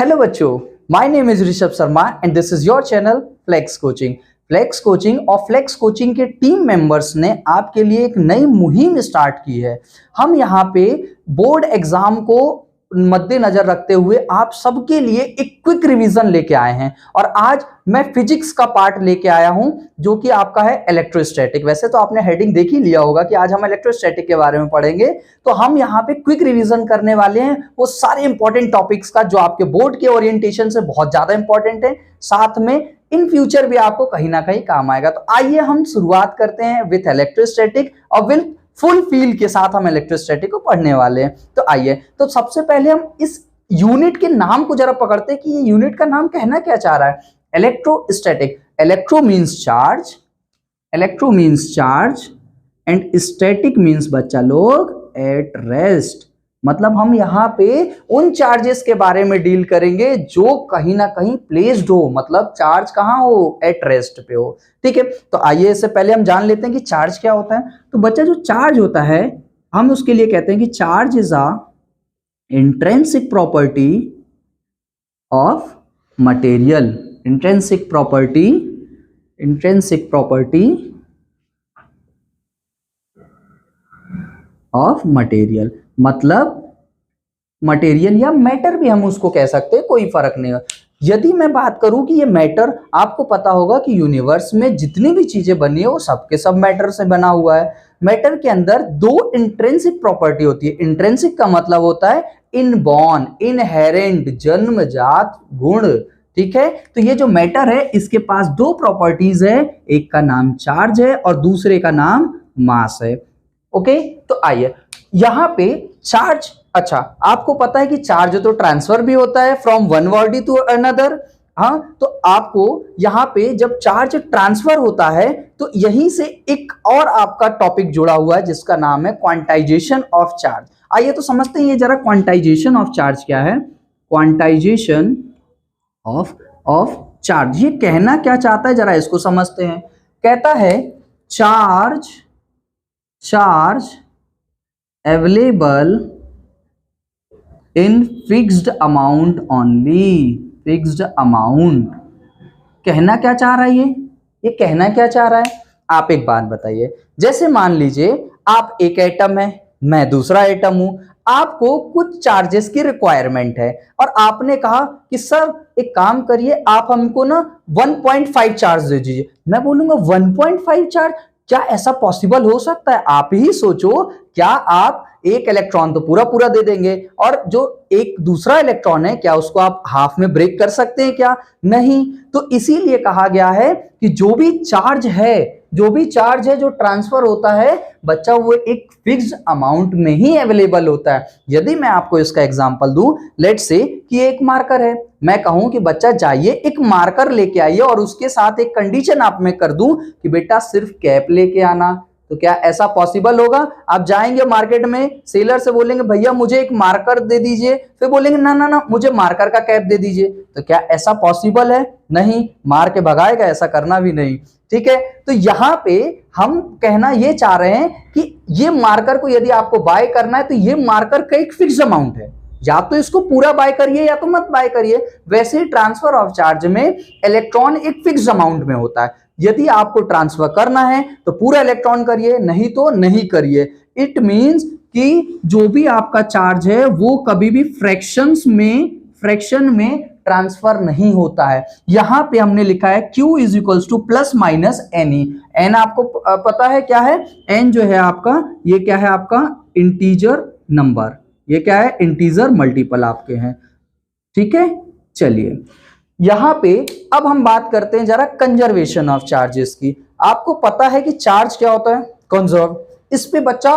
Hello बच्चों, my name is Rishabh Sharma and this is your channel Flex Coaching. Flex Coaching और Flex Coaching के team members ने आपके लिए एक नई मुहिम स्टार्ट की है। हम यहाँ पे बोर्ड एग्जाम को मद्देनजर रखते हुए आप सबके लिए एक क्विक रिवीजन लेके आए हैं और आज मैं फिजिक्स का पार्ट लेके आया हूं जो कि आपका है इलेक्ट्रोस्टैटिक। वैसे तो आपने हेडिंग देख ही लिया होगा कि आज हम इलेक्ट्रोस्टैटिक के बारे में पढ़ेंगे, तो हम यहाँ पे क्विक रिवीजन करने वाले हैं वो सारे इंपॉर्टेंट टॉपिक्स का जो आपके बोर्ड के ओरिएंटेशन से बहुत ज्यादा इंपॉर्टेंट है, साथ में इन फ्यूचर भी आपको कहीं ना कहीं काम आएगा। तो आइए हम शुरुआत करते हैं विथ इलेक्ट्रोस्टैटिक और विल फुल फील के साथ हम इलेक्ट्रोस्टैटिक को पढ़ने वाले हैं। तो आइए, तो सबसे पहले हम इस यूनिट के नाम को जरा पकड़ते हैं कि ये यूनिट का नाम कहना क्या चाह रहा है। Electrostatic, electro means charge and static means बच्चा लोग एट रेस्ट। मतलब हम यहाँ पे उन चार्जेस के बारे में डील करेंगे जो कहीं ना कहीं प्लेस्ड हो, मतलब चार्ज कहाँ हो, एट रेस्ट पे हो। ठीक है, तो आइए इससे पहले हम जान लेते हैं कि चार्ज क्या होता है। तो बच्चा जो चार्ज होता है हम उसके लिए कहते हैं कि charge is a intrinsic property of material. Intrinsic property of material, मतलब मटेरियल या मैटर भी हम उसको कह सकते हैं, कोई फर्क नहीं है। यदि मैं बात करूं कि ये मैटर, आपको पता होगा कि यूनिवर्स में जितनी भी चीजें बनी है वो सबके सब मैटर से बना हुआ है। मैटर के अंदर दो इंट्रिंसिक प्रॉपर्टी होती है। इंट्रिंसिक का मतलब होता है इनबॉर्न, इनहेरेंट, जन्मजात गुण। ठीक है, तो ये जो मैटर है इसके पास दो प्रॉपर्टीज है, एक का नाम चार्ज है और दूसरे का नाम मास है। ओके, तो आइए यहां पे चार्ज, अच्छा आपको पता है कि चार्ज तो ट्रांसफर भी होता है from one body to another. हाँ, तो आपको यहाँ पे जब चार्ज ट्रांसफर होता है तो यहीं से एक और आपका टॉपिक जुड़ा हुआ है जिसका नाम है क्वांटाइजेशन ऑफ चार्ज। आइए तो समझते हैं ये जरा क्वांटाइजेशन ऑफ चार्ज क्या है। क्वांटाइजेशन ऑफ चार्ज ये कहना क्या चाहता है, जरा इसको समझते हैं। कहता है charge available in fixed amount only. Fixed amount कहना क्या चाह रहा है, ये कहना क्या चाह रहा है। आप एक बात बताइए, जैसे मान लीजिए आप एक एटम है, मैं दूसरा एटम हूं, आपको कुछ चार्जेस की रिक्वायरमेंट है और आपने कहा कि सर एक काम करिए, आप हमको ना 1.5 चार्ज दे दीजिए। मैं बोलूंगा 1.5 चार्ज, क्या ऐसा पॉसिबल हो सकता है? आप ही सोचो, क्या आप एक इलेक्ट्रॉन तो पूरा पूरा दे देंगे और जो एक दूसरा इलेक्ट्रॉन है क्या उसको आप हाफ में ब्रेक कर सकते हैं क्या? नहीं। तो इसीलिए कहा गया है कि जो भी चार्ज है जो ट्रांसफर होता है बच्चा, वो एक फिक्स्ड अमाउंट में ही अवेलेबल होता है। यदि मैं आपको इसका एग्जांपल दूं, लेट्स से कि एक मार्कर है, मैं कहूं कि बच्चा जाइए एक मार्कर लेके आइए और उसके साथ एक कंडीशन आप में कर दूं कि बेटा सिर्फ कैप लेके आना, तो क्या ऐसा पॉसिबल होगा? आप जाएंगे मार्केट में, सेलर से बोलेंगे भैया मुझे एक मार्कर दे दीजिए, फिर बोलेंगे ना ना ना मुझे मार्कर का कैप दे दीजिए, तो क्या ऐसा पॉसिबल है? नहीं, मार के भगाएगा, ऐसा करना भी नहीं। ठीक है, तो यहां पे हम कहना ये चाह रहे हैं कि ये मार्कर को यदि आपको बाय करना है तो ये मार्कर का एक फिक्स अमाउंट है, या तो इसको पूरा बाय करिए या तो मत बाय करिए। वैसे ही ट्रांसफर ऑफ चार्ज में इलेक्ट्रॉन एक फिक्स अमाउंट में होता है। यदि आपको ट्रांसफर करना है तो पूरा इलेक्ट्रॉन करिए, नहीं तो नहीं करिए। इट मींस कि जो भी आपका चार्ज है वो कभी भी फ्रैक्शन में ट्रांसफर नहीं होता है। यहां पे हमने लिखा है Q is equals two plus minus NE। N आपको पता है क्या है? N जो है आपका, ये क्या है आपका इंटीजर नंबर, ये क्या है इंटीजर मल्टीपल आपके हैं। ठीक है, चलिए यहां पे अब हम बात करते हैं जरा कंजर्वेशन ऑफ चार्जेस की। आपको पता है कि चार्ज क्या होता है? कंजर्व। इस पे बच्चा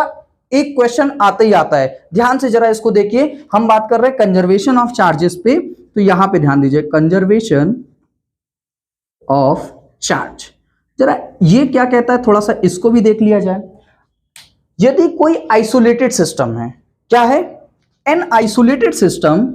एक क्वेश्चन आता ही आता है, ध्यान से जरा इसको देखिए। हम बात कर रहे हैं कंजर्वेशन ऑफ चार्जेस पे, तो यहां पे ध्यान दीजिए, कंजर्वेशन ऑफ चार्ज। जरा ये क्या कहता है, थोड़ा सा इसको भी देख लिया जाए। यदि कोई आइसोलेटेड सिस्टम है, क्या है? An isolated system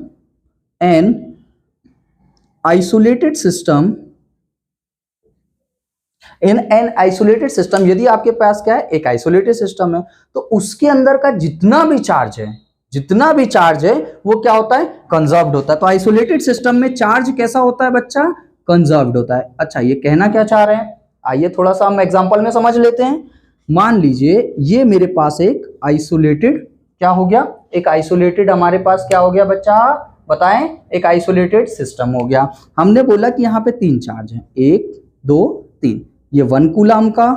in an isolated system, यदि आपके पास क्या है, एक आइसोलेटेड सिस्टम है, तो उसके अंदर का जितना भी चार्ज है, जितना भी चार्ज है वो क्या होता है, कंजर्व्ड होता है। तो आइसोलेटेड सिस्टम में चार्ज कैसा होता है बच्चा, कंजर्व्ड होता है। अच्छा ये कहना क्या चाह रहे हैं, आइए थोड़ा सा हम एग्जांपल में समझ लेते हैं। मान लीजिए ये मेरे पास एक आइसोलेटेड क्या हो गया, एक आइसोलेटेड हमारे पास क्या हो गया बच्चा, बताएं, एक आइसोलेटेड सिस्टम हो गया। हमने बोला कि यहाँ पे 3 चार्ज हैं, 1 2 3, ये 1 कूलम का,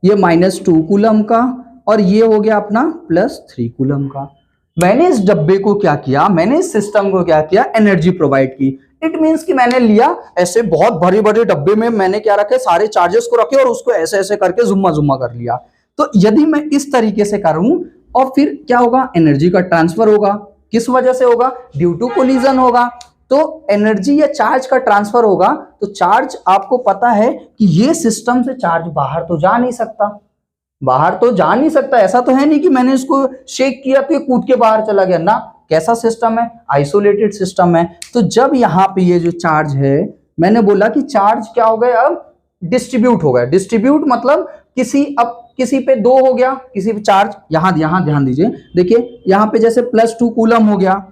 ये -2 कूलम का, और ये हो गया अपना +3 कूलम का। मैंने इस डब्बे को क्या किया, मैंने इस सिस्टम को क्या किया, एनर्जी प्रोवाइड की। इट मींस कि मैंने लिया ऐसे बहुत बड़े बड़े डब्बे में मैंने क्या रखे, सारे चार्जेस को रखे और उसको ऐसे ऐसे करके जुम्मा जुम्मा कर लिया। तो यदि मैं इस तरीके से करूं और फिर क्या होगा, एनर्जी का ट्रांसफर होगा। किस वजह से होगा, ड्यू टू कोलिजन होगा। तो एनर्जी या चार्ज का ट्रांसफर होगा। तो चार्ज आपको पता है कि ये सिस्टम से चार्ज बाहर तो जा नहीं सकता, बाहर तो जा नहीं सकता। ऐसा तो है नहीं कि मैंने इसको शेक किया तो ये कूद के बाहर चला गया ना। कैसा सिस्टम है, आइसोलेटेड सिस्टम है। तो जब यहाँ पे ये जो चार्ज है, मैंने बोला कि चार्ज क्या हो गया, अब डिस्ट्रीब्यूट हो गया। डिस्ट्रीब्यूट मतलब किसी पे 2 हो गया, किसी पे चार्ज, यहां ध्यान दीजिए, देखिए यहाँ पे जैसे +2 कूलम हो गया,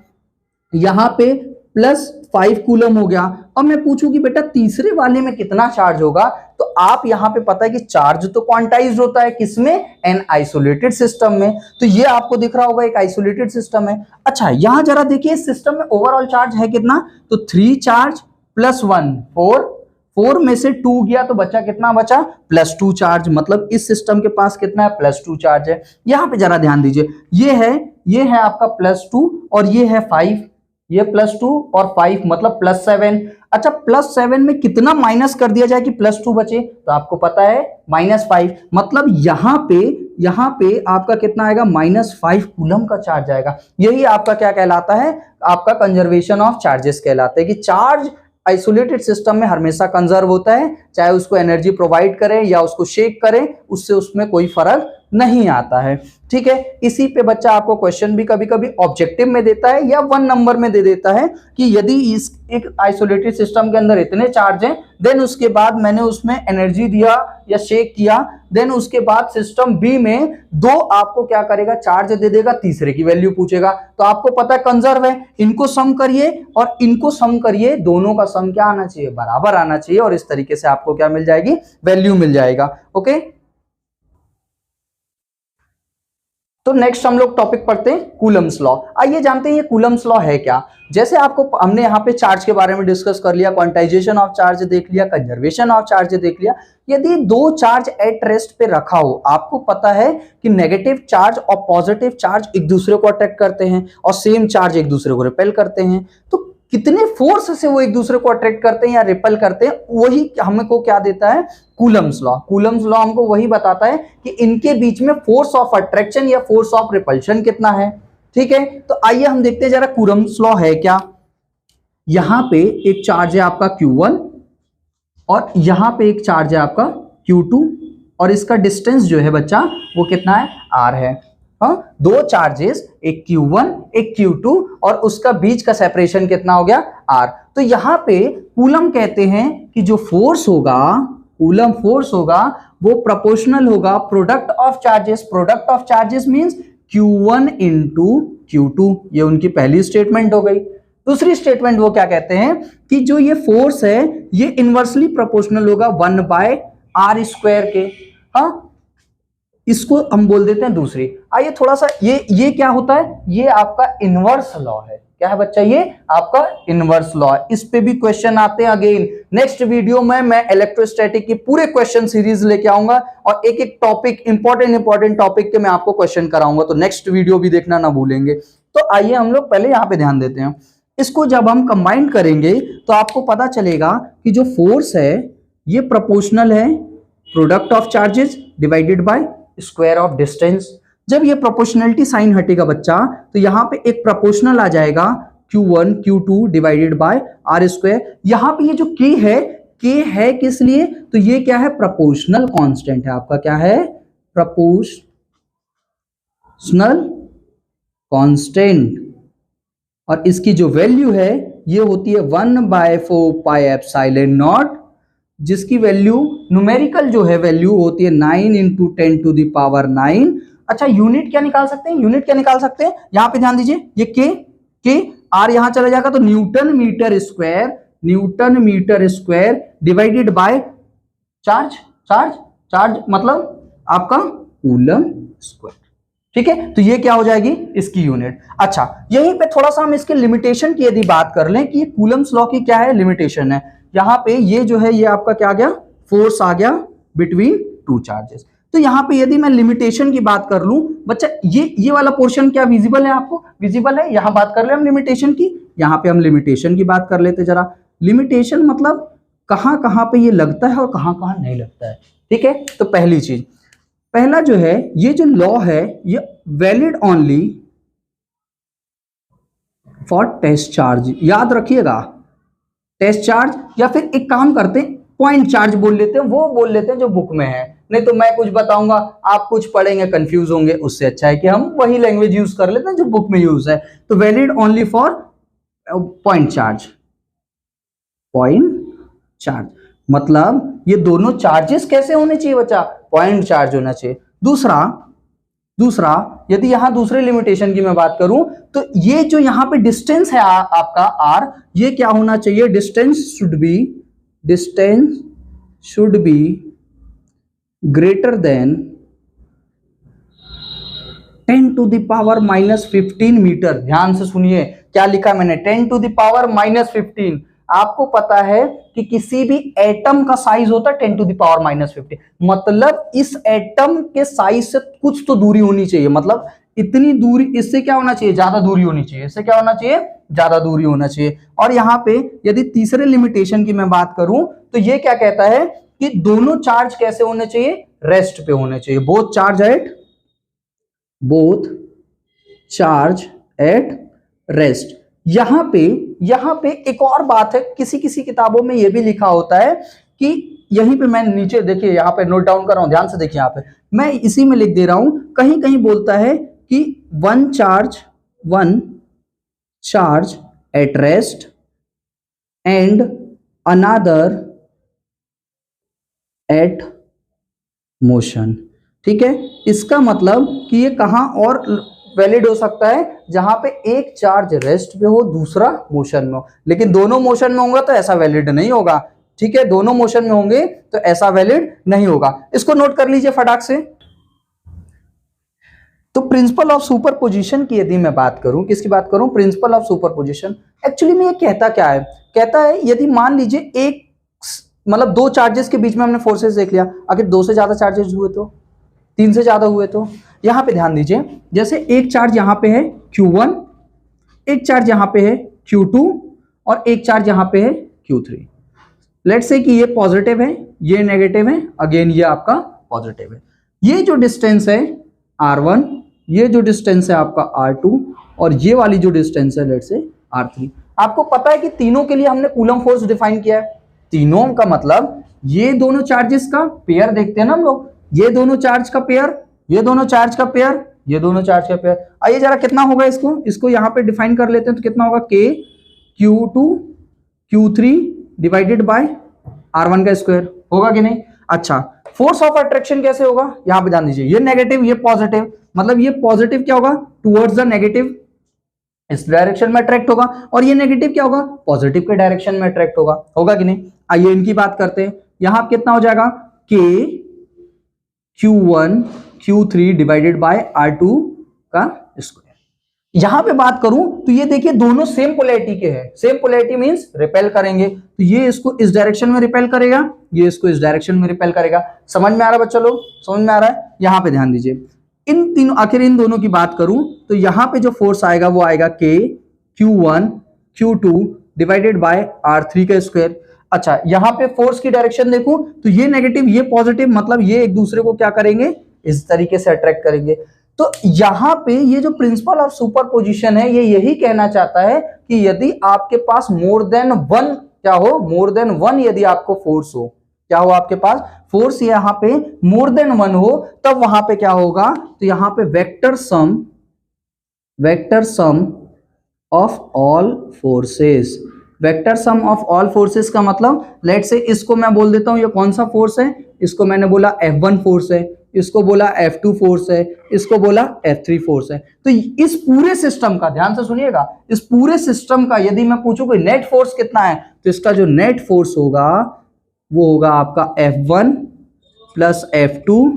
यहाँ पे +5 कूलम हो गया। अब मैं पूछूं कि बेटा तीसरे वाले में कितना चार्ज होगा, तो आप यहाँ पे पता है कि चार्ज तो क्वांटाइज्ड होता है, किसमें, एन आइसोलेटेड सिस्टम में। तो ये आपको दिख रहा होगा एक आइसोलेटेड सिस्टम है। अच्छा यहां जरा देखिए इस सिस्टम में ओवरऑल चार्ज है कितना, तो 3 चार्ज +1 4, 4 में से 2 गया तो बचा कितना, बचा +2 चार्ज। मतलब इस सिस्टम के पास कितना है, +2 चार्ज है। यहाँ पे जरा ध्यान दीजिए, ये है आपका +2 और ये है 5, ये +2 और 5 मतलब +7। अच्छा +7 में कितना माइनस कर दिया जाए कि +2 बचे, तो आपको पता है -5। मतलब यहाँ पे आपका कितना आएगा, -5 कूलम का चार्ज आएगा। यही आपका क्या कहलाता है, आपका कंजर्वेशन ऑफ चार्जेस कहलाता है कि चार्ज आइसोलेटेड सिस्टम में हमेशा कंजर्व होता है, चाहे उसको एनर्जी प्रोवाइड करें या उसको शेक करें, उससे उसमें कोई फर्क नहीं आता है। ठीक है, इसी पे बच्चा आपको क्वेश्चन भी कभी कभी ऑब्जेक्टिव में देता है या 1 नंबर में दे देता है कि यदि इस एक आइसोलेटेड सिस्टम के अंदर इतने चार्ज हैं, देन उसके बाद मैंने उसमें एनर्जी दिया या शेक किया, देन उसके बाद सिस्टम बी में 2 आपको क्या करेगा, चार्ज दे देगा, तीसरे की वैल्यू पूछेगा। तो आपको पता है कंजर्व है, इनको सम करिए और इनको सम करिए, दोनों का सम क्या आना चाहिए, बराबर आना चाहिए, और इस तरीके से आपको क्या मिल जाएगी, वैल्यू मिल जाएगा। ओके, तो नेक्स्ट हम लोग टॉपिक पढ़ते हैं कूलम्स लॉ। आइए जानते हैं ये कूलम्स लॉ है क्या। जैसे आपको हमने यहाँ पे चार्ज के बारे में डिस्कस कर लिया, क्वांटाइजेशन ऑफ चार्ज देख लिया, कंजर्वेशन ऑफ चार्ज देख लिया। यदि 2 चार्ज एट रेस्ट पे रखा हो, आपको पता है कि नेगेटिव चार्ज और पॉजिटिव चार्ज एक दूसरे को अट्रैक्ट करते हैं और सेम चार्ज एक दूसरे को रिपेल करते हैं। तो कितने फोर्स से वो एक दूसरे को अट्रैक्ट करते हैं या रिपेल करते हैं, वही हमको क्या देता है, कूलम्स लॉ। कूलम्स लॉ हमको वही बताता है कि इनके बीच में फोर्स ऑफ अट्रैक्शन या फोर्स ऑफ रिपल्शन कितना है। ठीक है, तो आइए हम देखते हैं जरा कूलम्स लॉ है क्या। यहां पे एक चार्ज है आपका Q1 और यहां पे एक चार्ज है आपका Q2 और इसका डिस्टेंस जो है बच्चा वो कितना है, R है। हाँ, 2 चार्जेस, एक Q1 एक Q2 और उसका बीच का सेपरेशन कितना हो गया, R। तो यहां पे कूलम कहते हैं कि जो फोर्स होगा, कूलम फोर्स होगा वो प्रोपोर्शनल होगा product of charges. Product of charges means Q1 into Q2। ये उनकी पहली स्टेटमेंट हो गई। दूसरी स्टेटमेंट वो क्या कहते हैं कि जो ये फोर्स है ये इनवर्सली प्रोपोर्शनल होगा 1/r² के। हाँ, इसको हम बोल देते हैं दूसरी। आइए थोड़ा सा ये क्या होता है, ये आपका इनवर्स लॉ है। क्या है बच्चा, ये आपका इनवर्स लॉ है। इस पे भी क्वेश्चन आते हैं अगेन। नेक्स्ट वीडियो में मैं इलेक्ट्रोस्टैटिक की पूरे क्वेश्चन सीरीज लेके आऊंगा और एक एक टॉपिक, इंपॉर्टेंट टॉपिक के मैं आपको क्वेश्चन कराऊंगा, तो नेक्स्ट वीडियो भी देखना ना भूलेंगे। तो आइए हम लोग पहले यहाँ पे ध्यान देते हैं। इसको जब हम कंबाइन करेंगे तो आपको पता चलेगा कि जो फोर्स है ये प्रोपोर्शनल है product of charges divided by square of distance. जब ये प्रोपोर्शनलिटी साइन हटेगा बच्चा तो यहां पे एक प्रोपोर्शनल आ जाएगा Q1 Q2 divided by R²। यहां पे ये जो K है किस लिए, तो ये क्या है, प्रोपोर्शनल कांस्टेंट है आपका। क्या है, प्रोपोर्शनल कांस्टेंट। और इसकी जो वैल्यू है ये होती है 1/4πε0, जिसकी वैल्यू न्यूमेरिकल जो है वैल्यू होती है 9 × 10⁹ अच्छा यूनिट क्या निकाल सकते हैं, यूनिट क्या निकाल सकते हैं, यहां पे ध्यान दीजिए, ये के आर यहां चला जाएगा तो newton metre square divided by charge मतलब आपका कूलम स्क्वायर। ठीक है, तो ये क्या हो जाएगी इसकी यूनिट। अच्छा, यहीं पे थोड़ा सा हम इसके लिमिटेशन की यदि बात कर लें कि ये कूलम्स लॉ की क्या है, लिमिटेशन है। यहाँ पे ये जो है ये आपका क्या आ गया, फोर्स आ गया बिटवीन टू चार्जेस। तो यहाँ पे यदि मैं लिमिटेशन की बात कर लूं बच्चा, ये वाला पोर्शन क्या विजिबल है आपको, विजिबल है। यहाँ बात कर ले हम लिमिटेशन की, यहाँ पे हम लिमिटेशन की बात कर लेते जरा। लिमिटेशन मतलब कहाँ कहाँ पे ये लगता है और कहाँ कहाँ नहीं लगता है। ठीक है, तो पहली चीज, पहला जो है ये जो लॉ है ये valid only for test charge, याद रखिएगा, टेस्ट चार्ज, या फिर एक काम करते हैं पॉइंट चार्ज बोल लेते हैं, वो बोल लेते हैं जो बुक में है, नहीं तो मैं कुछ बताऊंगा आप कुछ पढ़ेंगे कंफ्यूज होंगे, उससे अच्छा है कि हम वही लैंग्वेज यूज कर लेते हैं जो बुक में यूज है। तो valid only for point charge मतलब ये दोनों चार्जेस कैसे होने चाहिए बच्चा, पॉइंट चार्ज होना चाहिए। दूसरा यदि यहां दूसरे लिमिटेशन की मैं बात करूं तो ये जो यहां पे डिस्टेंस है आपका आर, ये क्या होना चाहिए, distance should be greater than 10 to the power -15 metre. ध्यान से सुनिए क्या लिखा मैंने, 10 टू द पावर -15। आपको पता है कि किसी भी एटम का साइज होता है 10 टू द पावर -15, मतलब इस एटम के साइज से कुछ तो दूरी होनी चाहिए, मतलब इतनी दूरी, इससे क्या होना चाहिए, ज्यादा दूरी होनी चाहिए, इससे क्या होना चाहिए, ज्यादा दूरी होना चाहिए। और यहाँ पे यदि तीसरे लिमिटेशन की मैं बात करूं तो ये क्या कहता है कि दोनों चार्ज कैसे होने चाहिए, रेस्ट पे होने चाहिए, बोथ चार्ज एट रेस्ट। यहां पे एक और बात है, किसी किसी किताबों में यह भी लिखा होता है कि यहीं पे मैं नीचे देखिए, यहां पे नोट डाउन कर रहा हूं, ध्यान से देखिए, यहां पे मैं इसी में लिख दे रहा हूं, कहीं कहीं बोलता है कि one charge at rest and another at motion. ठीक है, इसका मतलब कि ये कहां और वैलिड हो सकता है, जहां पे एक चार्ज रेस्ट पे हो दूसरा मोशन में हो, लेकिन दोनों मोशन में होगा तो ऐसा वैलिड नहीं होगा। ठीक है, दोनों मोशन में होंगे तो ऐसा वैलिड नहीं होगा, इसको नोट कर लीजिए फटाक से। तो प्रिंसिपल ऑफ सुपरपोजिशन की यदि मैं बात करूं, किसकी बात करूं, प्रिंसिपल ऑफ सुपरपोजिशन, एक्चुअली में ये कहता क्या है, कहता है यदि मान लीजिए एक मतलब दो चार्जेस के बीच में हमने फोर्सेस देख लिया, अगर दो से ज्यादा चार्जेस हुए तो, तीन से ज्यादा हुए तो, यहां पे ध्यान दीजिए, जैसे एक चार्ज यहां पे है Q1, एक चार्ज यहां पे है Q2 और एक चार्ज यहां पे है Q3। लेट्स से कि ये पॉजिटिव है, ये नेगेटिव है, अगेन ये आपका पॉजिटिव है। ये जो डिस्टेंस है R1, ये जो डिस्टेंस है आपका R2 और ये वाली जो डिस्टेंस है लेट्स से R3। आपको पता है कि तीनों के लिए हमने कूलम फोर्स डिफाइन किया है, तीनों का मतलब ये दोनों चार्जेस का पेयर देखते हैं ना हम लोग, ये दोनों चार्ज का पेयर, ये दोनों चार्ज का पेयर, ये दोनों चार्ज का पेयर। आइए जरा कितना होगा, इसको यहां पे डिफाइन कर लेते हैं, तो कितना होगा, K Q2 Q3 divided by R1 का स्क्वायर, होगा कि नहीं। अच्छा, फोर्स ऑफ अट्रैक्शन कैसे होगा, यहां पे ध्यान दीजिए, ये नेगेटिव ये पॉजिटिव, मतलब ये पॉजिटिव क्या होगा, टुवर्ड्स द नेगेटिव, इस डायरेक्शन में अट्रैक्ट होगा, और ये नेगेटिव क्या होगा, पॉजिटिव के डायरेक्शन में अट्रैक्ट होगा, होगा कि नहीं। आइए इनकी बात करते हैं, यहां कितना हो जाएगा, K Q1 Q3 divided by R2 का स्क्वायर। यहां पे बात करूं तो ये देखिए दोनों सेम पोलैरिटी के हैं, सेम पोलैरिटी मींस रिपेल करेंगे, तो ये इसको इस डायरेक्शन में रिपेल करेगा, ये इसको इस डायरेक्शन में रिपेल करेगा। समझ में आ रहा है बच्चा लोग, समझ में आ रहा है। यहां पे ध्यान दीजिए, इन तीनों, आखिर इन दोनों की बात करूं तो यहां पे जो फोर्स आएगा वो आएगा K Q1 Q2 divided by R3 का स्क्वायर। अच्छा, यहां पे फोर्स की डायरेक्शन देखूं तो ये नेगेटिव ये पॉजिटिव, मतलब ये एक दूसरे को क्या करेंगे, इस तरीके से अट्रैक्ट करेंगे। तो यहां पे ये जो प्रिंसिपल ऑफ सुपरपोजिशन है ये यही कहना चाहता है कि यदि आपके पास मोर देन वन, क्या हो, मोर देन वन यदि आपको फोर्स हो, क्या हो आपके पास फोर्स यहां पे मोर देन वन हो, तब वहां पे क्या होगा, तो यहां पे vector sum of all forces, vector sum of all forces का मतलब लेट्स से इसको मैं बोल देता हूं ये कौन सा फोर्स है, इसको मैंने बोला F1 फोर्स है, इसको बोला F2 फोर्स है, इसको बोला F3 फोर्स है। तो इस पूरे सिस्टम का ध्यान से सुनिएगा, इस पूरे सिस्टम का यदि मैं पूछूं कोई नेट फोर्स कितना है, तो इसका जो नेट फोर्स होगा वो होगा आपका F1 plus F2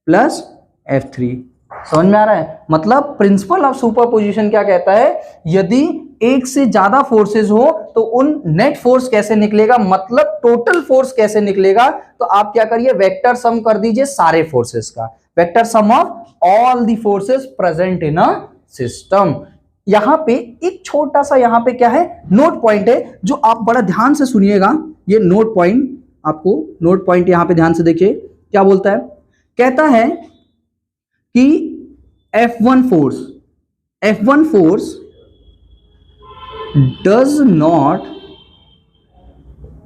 plus F3। समझ में आ रहा है? मतलब प्रिंसिपल ऑफ सुपरपोजिशन क्या कहता है, यदि एक से ज्यादा फोर्सेस हो तो उन नेट फोर्स कैसे निकलेगा, मतलब टोटल फोर्स कैसे निकलेगा। तो आप क्या करिए, वेक्टर सम कर दीजिए सारे फोर्सेस का, vector sum of all the forces present in a system. यहां पे एक छोटा सा यहां पे क्या है, नोट पॉइंट है, जो आप बड़ा ध्यान से सुनिएगा। ये नोट पॉइंट, आपको नोट पॉइंट यहां पे ध्यान से देखिए क्या बोलता है। कहता है कि F1 force does not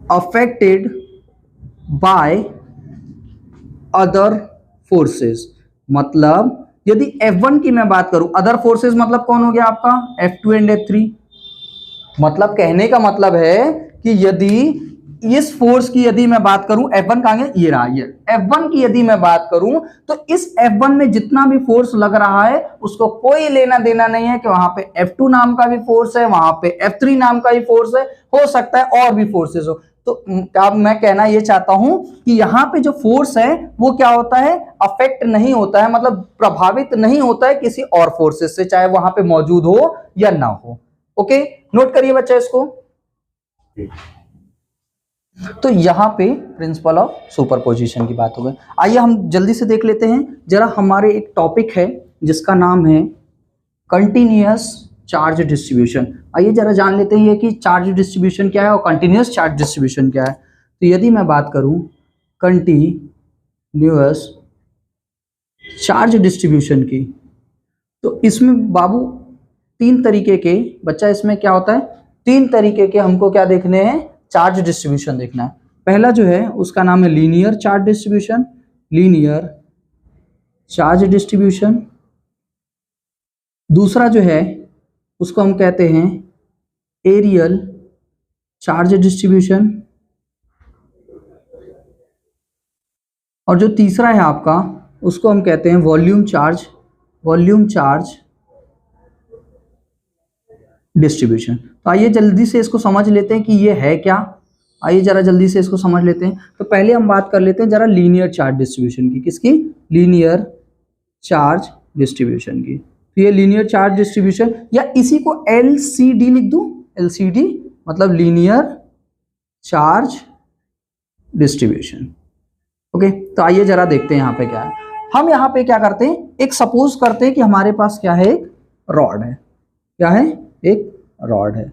affected by other forces। मतलब यदि F1 की मैं बात करूं, अदर फोर्सेस मतलब कौन हो गया आपका, F2 एंड F3। मतलब कहने का मतलब है कि यदि इस फोर्स की यदि मैं बात करूं, F1 कहां गया, ये रहा, ये F1 की यदि मैं बात करूं तो इस F1 में जितना भी फोर्स लग रहा है उसको कोई लेना देना नहीं है कि वहां पे F2 नाम का भी फोर्स है, वहां पे F3 नाम का भी फोर्स है, हो सकता है और भी फोर्सेस हो। तो अब मैं कहना ये चाहता हूं कि यहाँ पे जो फोर्स है वो क्या होता है, अफेक्ट नहीं होता है, मतलब प्रभावित नहीं होता है किसी और फोर्सेस से, चाहे वहां पे मौजूद हो या ना हो। ओके, नोट करिए बच्चा इसको। तो यहां पे प्रिंसिपल ऑफ सुपरपोजिशन की बात हो गई। आइए हम जल्दी से देख लेते हैं जरा, हमारे एक टॉपिक है जिसका नाम है कंटिन्यूअस चार्ज डिस्ट्रीब्यूशन। आइए जरा जान लेते हैं कि चार्ज डिस्ट्रीब्यूशन क्या है और कंटिन्यूअस चार्ज डिस्ट्रीब्यूशन क्या है। तो यदि मैं बात करूं कंटिन्यूअस चार्ज डिस्ट्रीब्यूशन की, तो इसमें बाबू तीन तरीके के, बच्चा इसमें क्या होता है, तीन तरीके के हमको क्या देखने हैं, चार्ज डिस्ट्रीब्यूशन देखना है। पहला जो है उसका नाम है linear charge distribution, linear charge distribution. दूसरा जो है उसको हम कहते हैं एरियल चार्ज डिस्ट्रीब्यूशन, और जो तीसरा है आपका उसको हम कहते हैं वॉल्यूम चार्ज डिस्ट्रीब्यूशन। तो आइए जल्दी से इसको समझ लेते हैं कि ये है क्या। आइए जरा जल्दी से इसको समझ लेते हैं। तो पहले हम बात कर लेते हैं जरा लीनियर चार्ज डिस्ट्रीब्यूशन की। किसकी? लीनियर चार्ज डिस्ट्रीब्यूशन की। तो ये लीनियर चार्ज डिस्ट्रीब्यूशन, या इसी को LCD लिख दूं, LCD मतलब लीनियर चार्ज डिस्ट्रीब्यूशन। ओके, तो आइए जरा देखते हैं यहाँ पे क्या है। हम यहाँ पे क्या करते हैं, एक सपोज करते हैं कि हमारे पास क्या है, एक रॉड है। क्या है? एक रॉड है,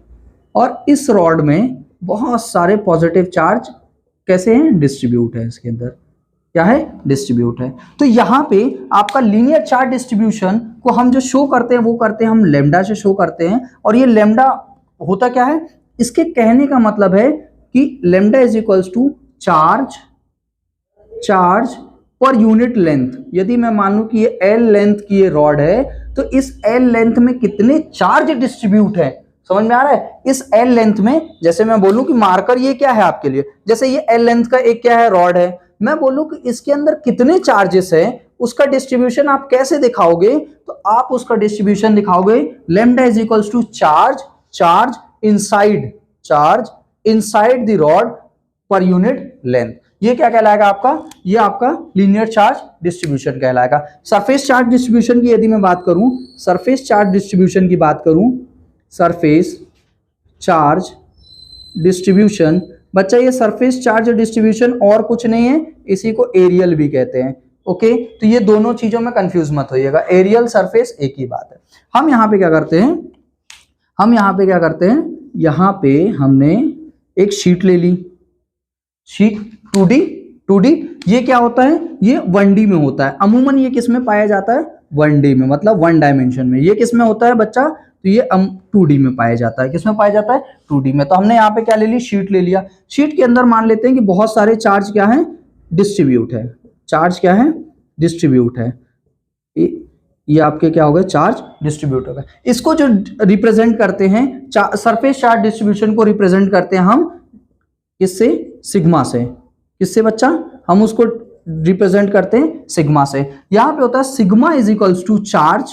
और इस रॉड में बहुत सारे पॉजिटिव चार्ज कैसे हैं, डिस्ट्रीब्यूट है। इसके अंदर क्या है, डिस्ट्रीब्यूट है। तो यहाँ पे आपका लीनियर चार्ज डिस्ट्रीब्यूशन को हम जो शो करते हैं वो करते हैं हम लेमडा से शो करते हैं। और ये लेमडा होता क्या है, इसके कहने का मतलब है कि lambda is equals to charge per unit length. यदि मैं मानूं कि ये L लेंथ की ये रॉड है, तो इस L लेंथ में कितने चार्ज डिस्ट्रीब्यूट है। समझ में आ रहा है? इस L लेंथ में, जैसे मैं बोलूं कि मार्कर ये क्या है आपके लिए, जैसे ये L लेंथ का एक क्या है, रॉड है, मैं बोलूं कि इसके अंदर कितने चार्जेस है, उसका डिस्ट्रीब्यूशन आप कैसे दिखाओगे, तो आप उसका डिस्ट्रीब्यूशन दिखाओगे lambda is equals to charge inside the rod per unit length. ये क्या कहलाएगा आपका, ये आपका लीनियर चार्ज डिस्ट्रीब्यूशन कहलाएगा। सरफेस चार्ज डिस्ट्रीब्यूशन की यदि मैं बात करूं, सरफेस चार्ज डिस्ट्रीब्यूशन की बात करूं, सरफेस चार्ज डिस्ट्रीब्यूशन, बच्चा ये सरफेस चार्ज डिस्ट्रीब्यूशन और कुछ नहीं है, इसी को एरियल भी कहते हैं। ओके, तो ये दोनों चीजों में कंफ्यूज मत होइएगा, एरियल सरफेस एक ही बात है। हम यहाँ पे क्या करते हैं, यहाँ पे हमने एक शीट ले ली, शीट 2D। ये क्या होता है, ये 1D में होता है। अमूमन ये किस में पाया जाता है, 1D में, मतलब 1 डायमेंशन में। ये किस में होता है बच्चा, तो ये 2D में पाया जाता है। किस में पाया जाता है, 2D में। तो हमने यहाँ पे क्या ले ली, शीट ले लिया। शीट के अंदर मान लेते हैं कि बहुत सारे चार्ज क्या है, डिस्ट्रीब्यूट है। चार्ज क्या है, डिस्ट्रीब्यूट है। ये आपके क्या हो गए, चार्ज डिस्ट्रीब्यूट हो गए। इसको जो रिप्रेजेंट करते हैं, सरफेस चार्ज डिस्ट्रीब्यूशन को रिप्रेजेंट करते हैं हम किससे, सिग्मा से। किससे बच्चा, हम उसको रिप्रेजेंट करते हैं सिग्मा से। यहां पे होता है sigma is equals to charge,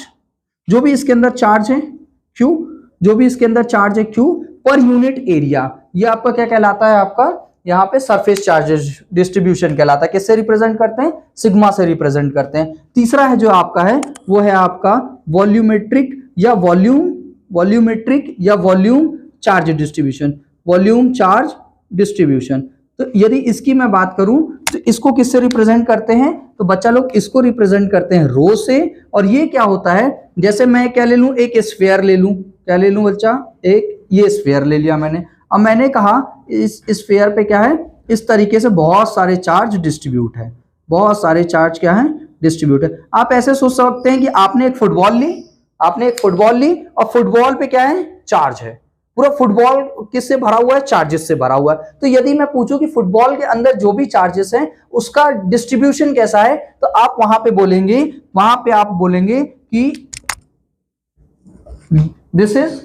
जो भी इसके अंदर चार्ज है क्यू, जो भी इसके अंदर चार्ज है क्यू पर यूनिट एरिया। ये आपका क्या कहलाता है, आपका यहाँ पे सरफेस चार्जेस डिस्ट्रीब्यूशन कहलाता है। किससे रिप्रेजेंट करते हैं, सिग्मा से रिप्रेजेंट करते हैं। तीसरा है जो आपका है वो है आपका वॉल्यूमेट्रिक या वॉल्यूमेट्रिक या volume charge distribution, volume charge distribution. तो यदि इसकी मैं बात करूं तो इसको किससे रिप्रेजेंट करते हैं, तो बच्चा लोग इसको रिप्रेजेंट करते हैं रो से। और ये क्या होता है, जैसे मैं क्या ले लूं, एक स्फीयर ले लूं, क्या ले लूं बच्चा, एक ये स्फीयर ले लिया मैंने। अब मैंने कहा इस स्फीयर पे क्या है, इस तरीके से बहुत सारे चार्ज डिस्ट्रीब्यूट है, बहुत सारे चार्ज क्या है, डिस्ट्रीब्यूट है। आप ऐसे सोच सकते हैं कि आपने एक फुटबॉल ली, आपने एक फुटबॉल ली और फुटबॉल पे क्या है, चार्ज है। पूरा फुटबॉल किससे भरा हुआ है, चार्जेस से भरा हुआ है। तो यदि मैं पूछूं कि फुटबॉल के अंदर जो भी चार्जेस हैं उसका डिस्ट्रीब्यूशन कैसा है, तो आप वहां पे बोलेंगे, वहां पे आप बोलेंगे कि दिस इज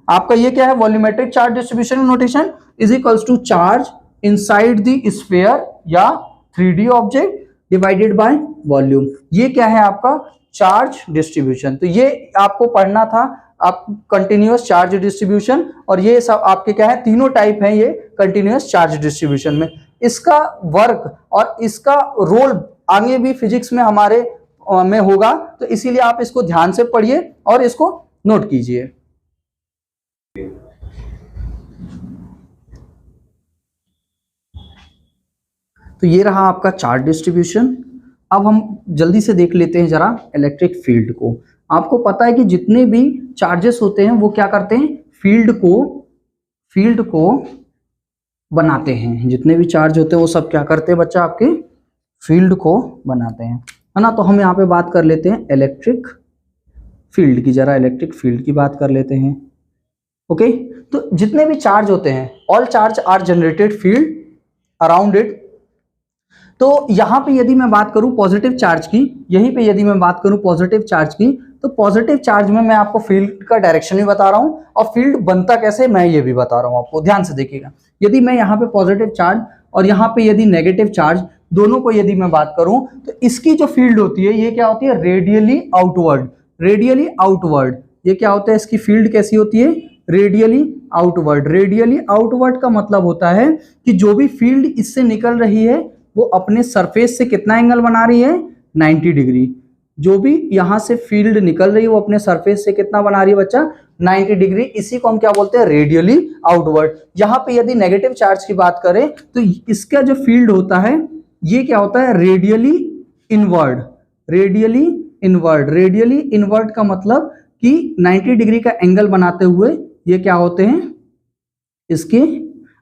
आपका ये क्या है, volumetric charge distribution notation is equals to charge inside the sphere या 3D object divided by volume. ये क्या है आपका चार्ज डिस्ट्रीब्यूशन। तो ये आपको पढ़ना था, आप कंटिन्यूअस चार्ज डिस्ट्रीब्यूशन, और ये सब आपके क्या है, तीनों टाइप हैं ये कंटिन्यूअस चार्ज डिस्ट्रीब्यूशन में। इसका वर्क और इसका रोल आगे भी फिजिक्स में हमारे में होगा, तो इसीलिए आप इसको ध्यान से पढ़िए और इसको नोट कीजिए। तो ये रहा आपका चार्ज डिस्ट्रीब्यूशन। अब हम जल्दी से देख लेते हैं जरा इलेक्ट्रिक फील्ड को। आपको पता है कि जितने भी चार्जेस होते हैं वो क्या करते हैं, फील्ड को बनाते हैं। जितने भी चार्ज होते हैं वो सब क्या करते हैं बच्चा, आपके फील्ड को बनाते हैं, है ना। तो हम यहाँ पे बात कर लेते हैं इलेक्ट्रिक फील्ड की, जरा इलेक्ट्रिक फील्ड की बात कर लेते हैं। ओके, तो जितने भी चार्ज होते हैं, all charge are generated field around it. तो यहाँ पे यदि मैं बात करूं पॉजिटिव चार्ज की, यहीं पे यदि मैं बात करूं पॉजिटिव चार्ज की, तो पॉजिटिव चार्ज में मैं आपको फील्ड का डायरेक्शन भी बता रहा हूं और फील्ड बनता कैसे मैं ये भी बता रहा हूं आपको, ध्यान से देखिएगा। यदि मैं यहाँ पे पॉजिटिव चार्ज और यहाँ पे यदि नेगेटिव चार्ज, दोनों को यदि मैं बात करूं तो इसकी जो फील्ड होती है ये क्या होती है, रेडियली आउटवर्ड, रेडियली आउटवर्ड। ये क्या होता है, इसकी फील्ड कैसी होती है, रेडियली आउटवर्ड। रेडियली आउटवर्ड का मतलब होता है कि जो भी फील्ड इससे निकल रही है वो अपने सरफेस से कितना एंगल बना रही है, 90 डिग्री। जो भी यहां से फील्ड निकल रही है वो अपने सरफेस से कितना बना रही है बच्चा, 90 डिग्री। इसी को हम क्या बोलते हैं, रेडियली आउटवर्ड। यहाँ पे यदि नेगेटिव चार्ज की बात करें तो इसका जो फील्ड होता है ये क्या होता है, radially inward. Radially inward, radially inward का मतलब कि 90 डिग्री का एंगल बनाते हुए ये क्या होते हैं, इसके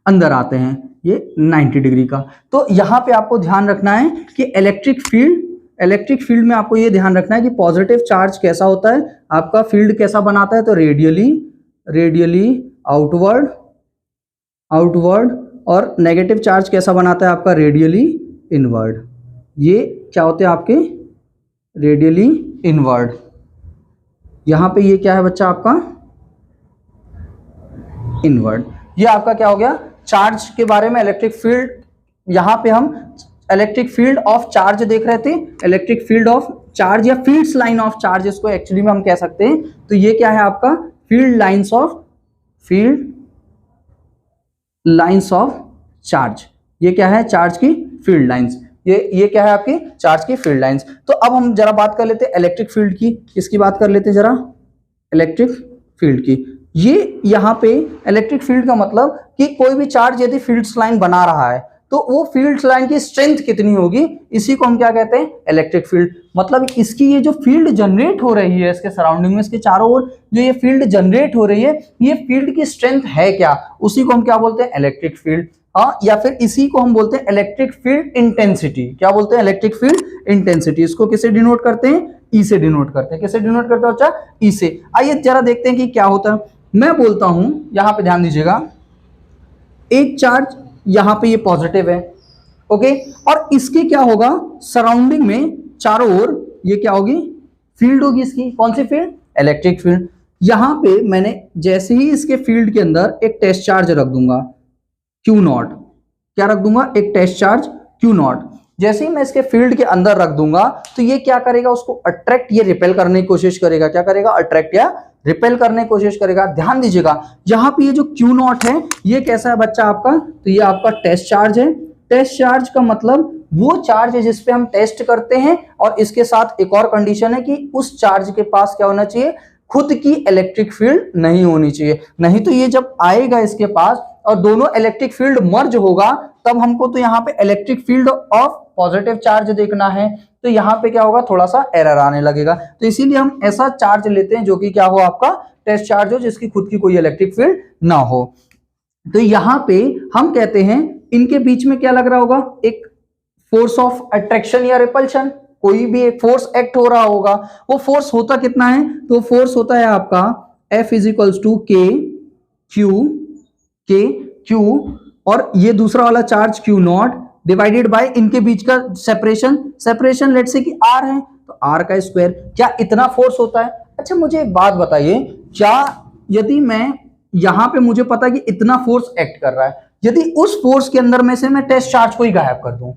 अंदर आते हैं, ये 90 डिग्री का। तो यहाँ पे आपको ध्यान रखना है कि इलेक्ट्रिक फील्ड में आपको ये ध्यान रखना है कि पॉजिटिव चार्ज कैसा होता है, आपका फील्ड कैसा बनाता है, तो रेडियली आउटवर्ड, और नेगेटिव चार्ज कैसा बनाता है आपका, रेडियली इनवर्ड। ये क्या होते हैं आपके, रेडियली इनवर्ड। यहाँ पे ये क्या है बच्चा, आपका इनवर्ड। ये आपका क्या हो गया, चार्ज के बारे में इलेक्ट्रिक फील्ड। यहां पे हम इलेक्ट्रिक फील्ड ऑफ चार्ज देख रहे थे, इलेक्ट्रिक फील्ड ऑफ चार्ज या फील्ड्स लाइन ऑफ चार्ज इसको एक्चुअली में हम कह सकते हैं। तो ये क्या है आपका, फील्ड लाइंस ऑफ चार्ज। ये क्या है, चार्ज की फील्ड लाइंस। ये क्या है आपकी, चार्ज की फील्ड लाइंस। तो अब हम जरा बात कर लेते हैं इलेक्ट्रिक फील्ड की। किसकी बात कर लेते हैं जरा, इलेक्ट्रिक फील्ड की। ये यहाँ पे इलेक्ट्रिक फील्ड का मतलब कि कोई भी चार्ज यदि फील्ड्स लाइन बना रहा है तो वो फील्ड्स लाइन की स्ट्रेंथ कितनी होगी, इसी को हम क्या कहते हैं, इलेक्ट्रिक फील्ड। मतलब इसकी ये जो फील्ड जनरेट हो रही है इसके सराउंडिंग में, इसके चारों ओर जो ये फील्ड जनरेट हो रही है, ये फील्ड की स्ट्रेंथ है क्या, उसी को हम क्या बोलते हैं, इलेक्ट्रिक फील्ड। हाँ, या फिर इसी को हम बोलते हैं इलेक्ट्रिक फील्ड इंटेंसिटी। क्या बोलते हैं, इलेक्ट्रिक फील्ड इंटेंसिटी। इसको किसे डिनोट करते हैं, ई से डिनोट करते हैं। किसे डिनोट करते हैं बच्चा, ई से। आइए जरा देखते हैं कि क्या होता है। मैं बोलता हूं, यहां पे ध्यान दीजिएगा, एक चार्ज यहां पे ये पॉजिटिव है, ओके, और इसके क्या होगा, सराउंडिंग में चारों ओर ये क्या होगी, फील्ड होगी। इसकी कौन सी फील्ड, इलेक्ट्रिक फील्ड। यहां पे मैंने जैसे ही इसके फील्ड के अंदर एक टेस्ट चार्ज रख दूंगा Q0, क्या रख दूंगा, एक टेस्ट चार्ज Q0। जैसे ही मैं इसके फील्ड के अंदर रख दूंगा तो ये क्या करेगा, उसको अट्रैक्ट, ये रिपेल करने की कोशिश करेगा। क्या करेगा, अट्रैक्ट या रिपेल करने की कोशिश करेगा। ध्यान दीजिएगा यहाँ पे ये जो क्यू नॉट है ये कैसा है बच्चा आपका, तो ये आपका टेस्ट चार्ज है। टेस्ट चार्ज का मतलब वो चार्ज है जिसपे हम टेस्ट करते हैं, और इसके साथ एक और कंडीशन है कि उस चार्ज के पास क्या होना चाहिए, खुद की इलेक्ट्रिक फील्ड नहीं होनी चाहिए। नहीं तो ये जब आएगा इसके पास और दोनों इलेक्ट्रिक फील्ड मर्ज होगा तब हमको तो यहाँ पे electric field of positive charge देखना है, तो यहाँ पे क्या होगा, थोड़ा सा एरर आने लगेगा। तो इसीलिए हम ऐसा चार्ज लेते हैं जो कि क्या हो, आपका टेस्ट चार्ज हो, जिसकी खुद की कोई इलेक्ट्रिक फील्ड ना हो। तो यहाँ पे हम कहते हैं इनके बीच में क्या लग रहा होगा, एक फोर्स ऑफ अट्रैक्शन या रिपल्शन, कोई भी एक फोर्स एक्ट हो रहा होगा। वो फोर्स होता कितना है, तो फोर्स होता है आपका F इज इक्वल्स टू के क्यू और ये दूसरा वाला charge Q not divided by इनके बीच का सेपरेशन लेट्स से कि R है तो R का स्क्वायर। क्या इतना फोर्स होता है? अच्छा मुझे एक बात बताइए, क्या यदि मैं यहां पे मुझे पता है कि इतना फोर्स एक्ट कर रहा है, यदि उस फोर्स के अंदर में से मैं टेस्ट चार्ज को ही गायब कर दूं,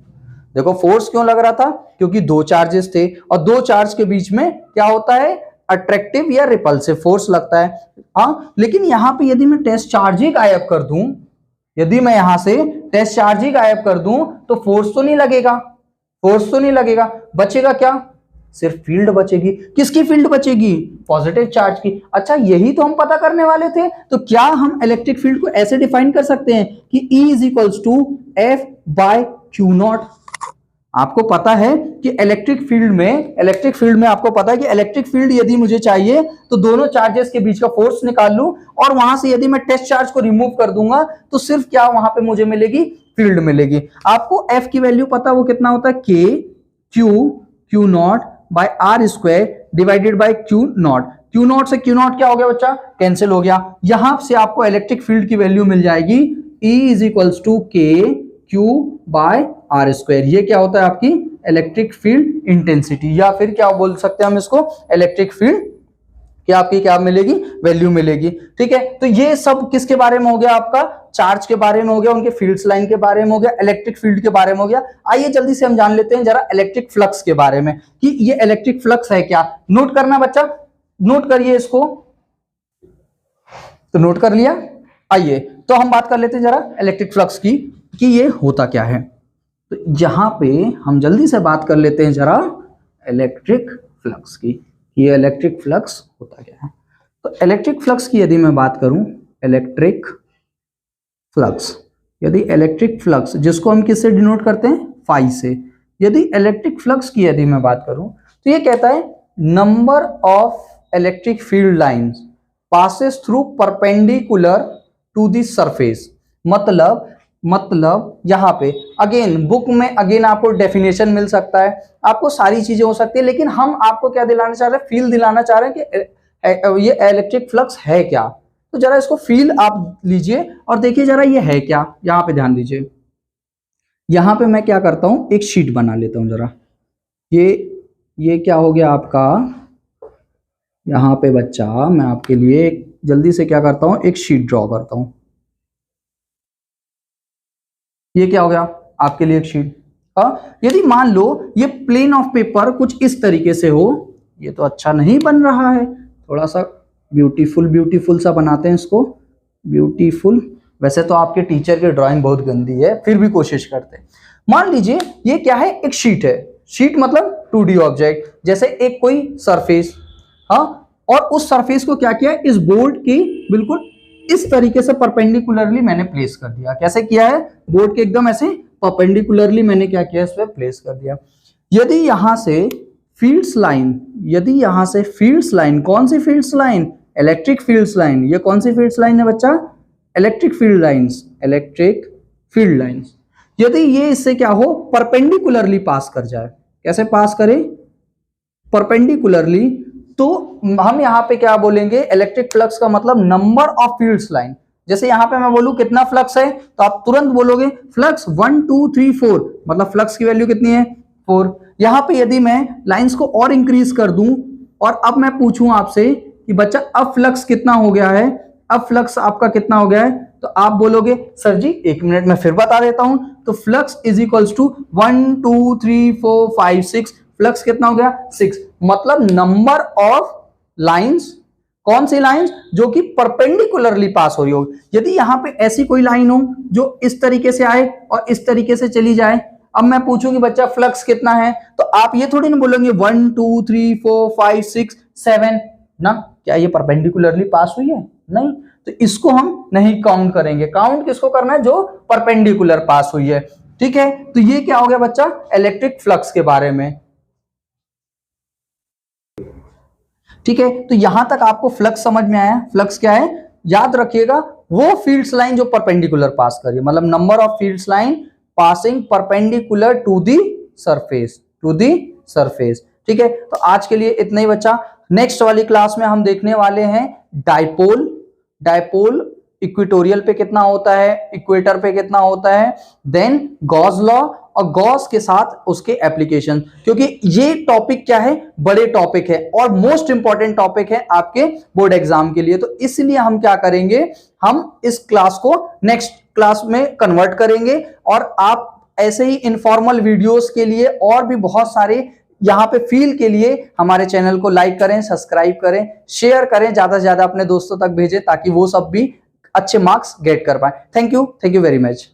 देखो फोर्स क्यों लग रहा था, क्योंकि दो चार्जेस थे और दो चार्ज के बीच में क्या होता है, अट्रैक्टिव या रिपल्सिव फोर्स लगता है। हाँ, लेकिन यहां पे यदि मैं टेस्ट चार्ज ही गायब कर दूं, यदि मैं यहां से टेस्ट चार्ज ही गायब कर दूं तो फोर्स तो नहीं लगेगा, बचेगा क्या, सिर्फ फील्ड बचेगी। किसकी फील्ड बचेगी, पॉजिटिव चार्ज की। अच्छा यही तो हम पता करने वाले थे, तो क्या हम इलेक्ट्रिक फील्ड को ऐसे डिफाइन कर सकते हैं कि E is equals to F by Q naught. आपको पता है कि इलेक्ट्रिक फील्ड में आपको पता है कि इलेक्ट्रिक फील्ड यदि मुझे चाहिए तो दोनों चार्जेस के बीच का फोर्स निकाल लूं, और वहां से यदि मैं टेस्ट चार्ज को रिमूव कर दूंगा तो सिर्फ क्या वहां पे मुझे मिलेगी, फील्ड मिलेगी। आपको F की वैल्यू पता वो कितना होता है, Q naught by R square divided by Q naught. Q naught से Q नॉट क्या हो गया बच्चा, कैंसिल हो गया। यहां से आपको इलेक्ट्रिक फील्ड की वैल्यू मिल जाएगी E is equals to Q by R square. ये क्या होता है, आपकी इलेक्ट्रिक फील्ड इंटेंसिटी, या फिर क्या बोल सकते हैं हम इसको, इलेक्ट्रिक फील्ड क्या आपकी क्या मिलेगी, वैल्यू मिलेगी। ठीक है, तो ये सब किसके बारे में हो गया, आपका चार्ज के बारे में हो गया, उनके फील्ड्स लाइन के बारे में हो गया, इलेक्ट्रिक फील्ड के बारे में हो गया। आइए जल्दी से हम जान लेते हैं जरा इलेक्ट्रिक फ्लक्स के बारे में कि ये इलेक्ट्रिक फ्लक्स है क्या। नोट करना बच्चा, नोट करिए इसको, तो नोट कर लिया। आइए तो हम बात कर लेते हैं जरा इलेक्ट्रिक फ्लक्स की कि ये होता क्या है। तो यहां पे हम जल्दी से बात कर लेते हैं जरा इलेक्ट्रिक फ्लक्स की, ये इलेक्ट्रिक फ्लक्स होता क्या है। तो इलेक्ट्रिक फ्लक्स की यदि मैं बात करूं, इलेक्ट्रिक फ्लक्स, यदि इलेक्ट्रिक फ्लक्स जिसको हम किससे डिनोट करते हैं, फाई से, यदि इलेक्ट्रिक फ्लक्स की यदि मैं बात करूं तो ये कहता है number of electric field lines passes through perpendicular to the surface. मतलब यहां पे अगेन बुक में अगेन आपको डेफिनेशन मिल सकता है, आपको सारी चीजें हो सकती है, लेकिन हम आपको क्या दिलाना चाह रहे हैं, फील दिलाना चाह रहे हैं कि ये इलेक्ट्रिक फ्लक्स है क्या। तो जरा इसको फील आप लीजिए और देखिए जरा ये है क्या। यहां पे ध्यान दीजिए, यहां पे मैं क्या करता हूं, एक शीट बना लेता हूं जरा। ये क्या हो गया आपका, यहां पे बच्चा मैं आपके लिए जल्दी से क्या करता हूं, एक शीट ड्रॉ करता हूं। ये क्या हो गया आपके लिए एक शीट। यदि मान लो ये प्लेन ऑफ पेपर कुछ इस तरीके से हो, ये तो अच्छा नहीं बन रहा है, थोड़ा सा ब्यूटीफुल सा बनाते हैं इसको, ब्यूटीफुल। वैसे तो आपके टीचर की ड्राइंग बहुत गंदी है, फिर भी कोशिश करते हैं। मान लीजिए ये क्या है, एक शीट है, शीट मतलब 2D ऑब्जेक्ट, जैसे एक कोई सरफेस। हाँ, और उस सरफेस को क्या किया, इस बोर्ड की बिल्कुल इस तरीके से परपेंडिकुलरली मैंने प्लेस कर दिया। कैसे किया है, बोर्ड के एकदम ऐसे परपेंडिकुलरली मैंने क्या किया, इस पे प्लेस कर दिया। यदि यहां से फील्ड्स लाइन, कौन सी fields line, electric fields line. ये कौन सी फील्ड्स लाइन है बच्चा, इलेक्ट्रिक फील्ड लाइंस। यदि ये इससे क्या हो, परपेंडिकुलरली पास कर जाए, कैसे पास करे, परपेंडिकुलरली, तो हम यहां पे क्या बोलेंगे, इलेक्ट्रिक फ्लक्स का मतलब नंबर ऑफ फील्ड्स लाइन। जैसे यहां पे मैं बोलूं कितना फ्लक्स है, तो आप तुरंत बोलोगे फ्लक्स 1 2 3 4, मतलब फ्लक्स की वैल्यू कितनी है, 4। यहां पे यदि मैं लाइंस को और इंक्रीज कर दूं और अब मैं पूछूं आपसे कि बच्चा अब फ्लक्स कितना हो गया है, अब फ्लक्स आपका कितना हो गया है, तो आप बोलोगे सर जी 1 मिनट में फिर बता देता हूं। तो flux is equals to 1 2 3 4 5 6, flux कितना हो गया 6, मतलब नंबर ऑफ लाइंस, कौन सी लाइंस, जो कि परपेंडिकुलरली पास हो रही हो। यदि यहां पे ऐसी कोई लाइन हो जो इस तरीके से आए और इस तरीके से चली जाए, अब मैं पूछूंगी बच्चा फ्लक्स कितना है, तो आप ये थोड़ी ना बोलेंगे 1 2 3 4 5 6 7 ना, क्या ये परपेंडिकुलरली पास हुई है, नहीं, तो इसको हम नहीं काउंट करेंगे। काउंट किसको करना है, जो परपेंडिकुलर पास हुई है, ठीक है। तो ये क्या हो गया बच्चा, इलेक्ट्रिक फ्लक्स के बारे में, ठीक है। तो यहां तक आपको फ्लक्स समझ में आया। फ्लक्स क्या है, याद रखिएगा, वो फील्ड्स लाइन जो परपेंडिकुलर पास करिए, मतलब number of fields line passing perpendicular to the surface, to the surface, ठीक है। तो आज के लिए इतना ही बच्चा। नेक्स्ट वाली क्लास में हम देखने वाले हैं डाइपोल। डाइपोल इक्वेटोरियल पे कितना होता है, इक्वेटर पे कितना होता है, देन गॉस लॉ और गॉस के साथ उसके एप्लीकेशन, क्योंकि ये टॉपिक क्या है, बड़े टॉपिक है और मोस्ट इंपॉर्टेंट टॉपिक है आपके बोर्ड एग्जाम के लिए। तो इसलिए हम क्या करेंगे, हम इस क्लास को नेक्स्ट क्लास में कन्वर्ट करेंगे और आप ऐसे ही इनफॉर्मल वीडियोस के लिए और भी बहुत सारे यहाँ पे फील के लिए हमारे चैनल को लाइक करें, सब्सक्राइब करें, शेयर करें, ज्यादा से ज्यादा अपने दोस्तों तक भेजें ताकि वो सब भी अच्छे मार्क्स गेट कर पाए। Thank you very much.